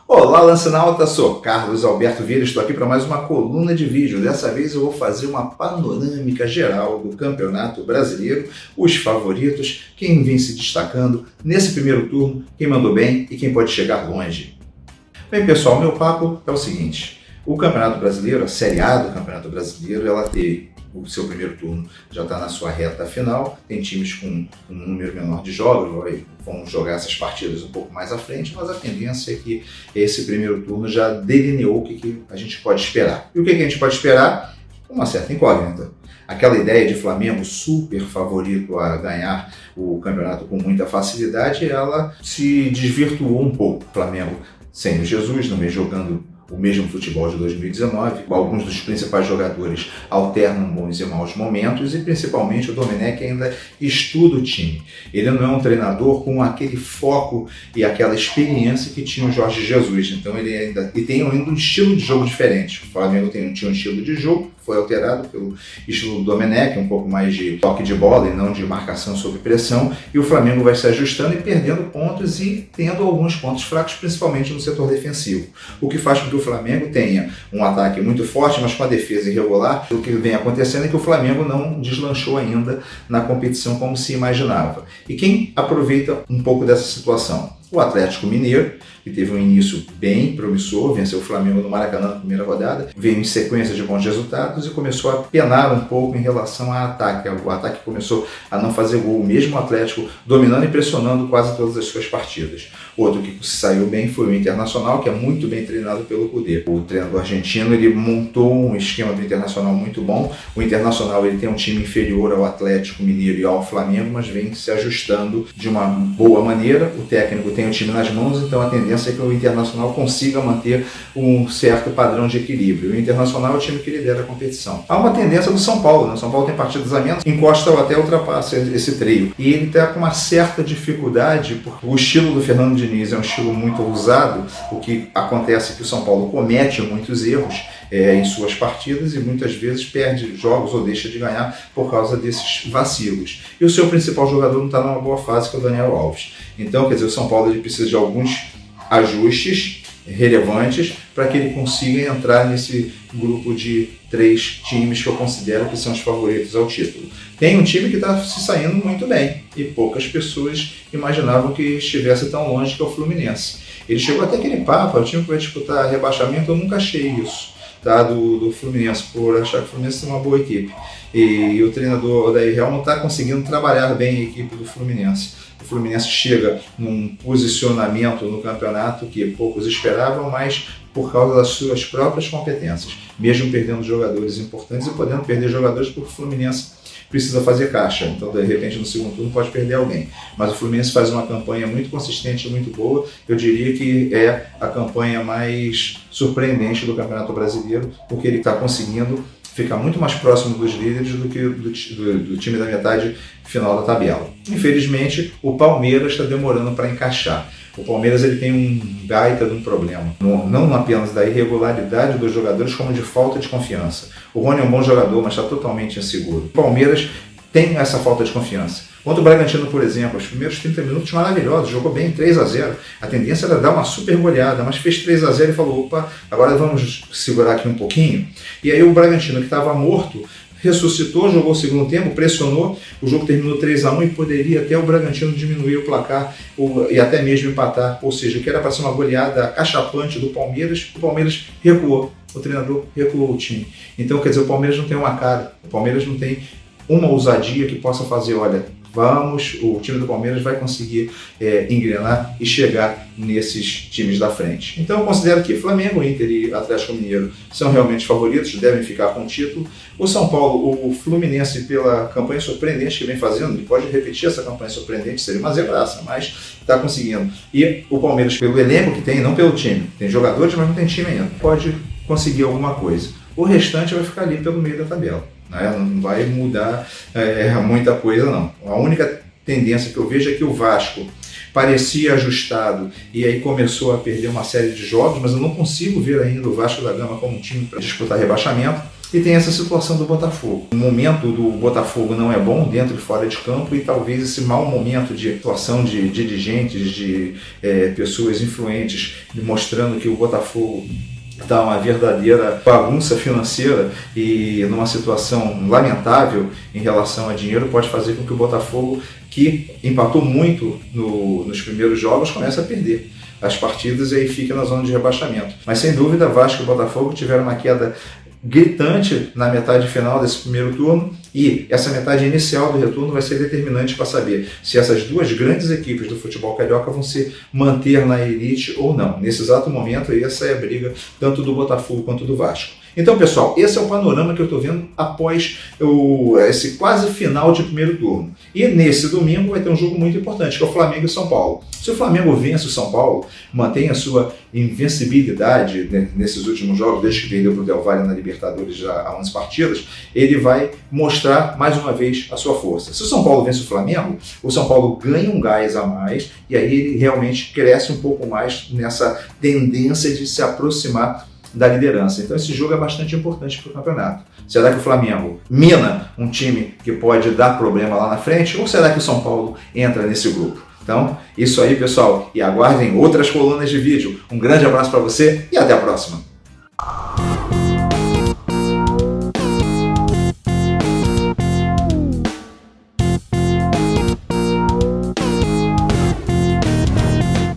Olá, Lancinauta, sou Carlos Alberto Vieira, estou aqui para mais uma coluna de vídeo. Dessa vez eu vou fazer uma panorâmica geral do Campeonato Brasileiro, os favoritos, quem vem se destacando nesse primeiro turno, quem mandou bem e quem pode chegar longe. Bem, pessoal, meu papo é o seguinte: o Campeonato Brasileiro, a Série A do Campeonato Brasileiro, ela teve o seu primeiro turno, já está na sua reta final, tem times com um número menor de jogos, vão jogar essas partidas um pouco mais à frente, mas a tendência é que esse primeiro turno já delineou o que a gente pode esperar. E o que a gente pode esperar? Uma certa incógnita. Aquela ideia de Flamengo super favorito a ganhar o campeonato com muita facilidade, ela se desvirtuou um pouco. O Flamengo sem o Jesus, não vem jogando o mesmo futebol de 2019, alguns dos principais jogadores alternam bons e maus momentos e principalmente o Domenech ainda estuda o time. Ele não é um treinador com aquele foco e aquela experiência que tinha o Jorge Jesus, então ele ainda tem ainda um estilo de jogo diferente. O Flamengo tinha um estilo de jogo, foi alterado pelo estilo do Domenech, um pouco mais de toque de bola e não de marcação sob pressão, e o Flamengo vai se ajustando e perdendo pontos e tendo alguns pontos fracos, principalmente no setor defensivo, o que faz com que o Flamengo tenha um ataque muito forte, mas com a defesa irregular. O que vem acontecendo é que o Flamengo não deslanchou ainda na competição como se imaginava. E quem aproveita um pouco dessa situação? O Atlético Mineiro, que teve um início bem promissor, venceu o Flamengo no Maracanã na primeira rodada, veio em sequência de bons resultados e começou a penar um pouco em relação ao ataque. O ataque começou a não fazer gol, mesmo o Atlético dominando e pressionando quase todas as suas partidas. Outro que saiu bem foi o Internacional, que é muito bem treinado pelo Cudê. O treinador argentino, ele montou um esquema do Internacional muito bom. O Internacional, ele tem um time inferior ao Atlético Mineiro e ao Flamengo, mas vem se ajustando de uma boa maneira. O técnico tem o time nas mãos, então a tendência é que o Internacional consiga manter um certo padrão de equilíbrio. O Internacional é o time que lidera a competição. Há uma tendência do São Paulo, né? O São Paulo tem partidas a menos, encosta ou até ultrapassa esse trio. E ele está com uma certa dificuldade, porque o estilo do Fernando Diniz é um estilo muito ousado, o que acontece é que o São Paulo comete muitos erros em suas partidas e muitas vezes perde jogos ou deixa de ganhar por causa desses vacilos. E o seu principal jogador não está numa boa fase, que é o Daniel Alves. Então, quer dizer, o São Paulo ele precisa de alguns ajustes relevantes para que ele consiga entrar nesse grupo de 3 times que eu considero que são os favoritos ao título. Tem um time que está se saindo muito bem e poucas pessoas imaginavam que estivesse tão longe, que é o Fluminense. Ele chegou até aquele papo, o time que vai disputar rebaixamento, eu nunca achei isso, tá, do Fluminense, por achar que o Fluminense tem uma boa equipe. E o treinador Odair Hellmann não está conseguindo trabalhar bem a equipe do Fluminense. O Fluminense chega num posicionamento no campeonato que poucos esperavam, mas por causa das suas próprias competências, mesmo perdendo jogadores importantes e podendo perder jogadores porque o Fluminense precisa fazer caixa, então de repente no segundo turno pode perder alguém. Mas o Fluminense faz uma campanha muito consistente e muito boa, eu diria que é a campanha mais surpreendente do Campeonato Brasileiro, porque ele está conseguindo ficar muito mais próximo dos líderes do que do time da metade final da tabela. Infelizmente, o Palmeiras está demorando para encaixar. O Palmeiras ele tem um gaita de um problema, não apenas da irregularidade dos jogadores, como de falta de confiança. O Rony é um bom jogador, mas está totalmente inseguro. O Palmeiras tem essa falta de confiança. Contra o Bragantino, por exemplo, os primeiros 30 minutos maravilhosos, jogou bem 3-0. A tendência era dar uma super goleada, mas fez 3-0 e falou, opa, agora vamos segurar aqui um pouquinho. E aí o Bragantino, que estava morto, ressuscitou, jogou o segundo tempo, pressionou, o jogo terminou 3-1 e poderia até o Bragantino diminuir o placar e até mesmo empatar, ou seja, que era para ser uma goleada acachapante do Palmeiras, o Palmeiras recuou, o treinador recuou o time. Então, quer dizer, o Palmeiras não tem uma cara, o Palmeiras não tem uma ousadia que possa fazer, olha, o time do Palmeiras vai conseguir engrenar e chegar nesses times da frente. Então eu considero que Flamengo, Inter e Atlético Mineiro são realmente favoritos, devem ficar com o título. O São Paulo, o Fluminense, pela campanha surpreendente que vem fazendo, ele pode repetir essa campanha surpreendente, seria uma zebraça, mas está conseguindo. E o Palmeiras, pelo elenco que tem, não pelo time, tem jogadores, mas não tem time ainda, pode conseguir alguma coisa. O restante vai ficar ali pelo meio da tabela. Não vai mudar muita coisa, não. A única tendência que eu vejo é que o Vasco parecia ajustado e aí começou a perder uma série de jogos, mas eu não consigo ver ainda o Vasco da Gama como um time para disputar rebaixamento. E tem essa situação do Botafogo. O momento do Botafogo não é bom dentro e fora de campo, e talvez esse mau momento de atuação de dirigentes, de pessoas influentes, mostrando que o Botafogo está uma verdadeira bagunça financeira e numa situação lamentável em relação a dinheiro, pode fazer com que o Botafogo, que empatou muito nos primeiros jogos, comece a perder as partidas e aí fica na zona de rebaixamento. Mas sem dúvida, Vasco e Botafogo tiveram uma queda gritante na metade final desse primeiro turno, e essa metade inicial do retorno vai ser determinante para saber se essas duas grandes equipes do futebol carioca vão se manter na elite ou não. Nesse exato momento, essa é a briga tanto do Botafogo quanto do Vasco. Então, pessoal, esse é o panorama que eu estou vendo após esse quase final de primeiro turno. E nesse domingo vai ter um jogo muito importante, que é o Flamengo e São Paulo. Se o Flamengo vence o São Paulo, mantém a sua invencibilidade nesses últimos jogos, desde que perdeu para o Del Valle na Libertadores já há 11 partidas, ele vai mostrar mais uma vez a sua força. Se o São Paulo vence o Flamengo, o São Paulo ganha um gás a mais, e aí ele realmente cresce um pouco mais nessa tendência de se aproximar da liderança. Então esse jogo é bastante importante para o campeonato. Será que o Flamengo mina um time que pode dar problema lá na frente, ou será que o São Paulo entra nesse grupo? Então, isso aí, pessoal, e aguardem outras colunas de vídeo. Um grande abraço para você e até a próxima!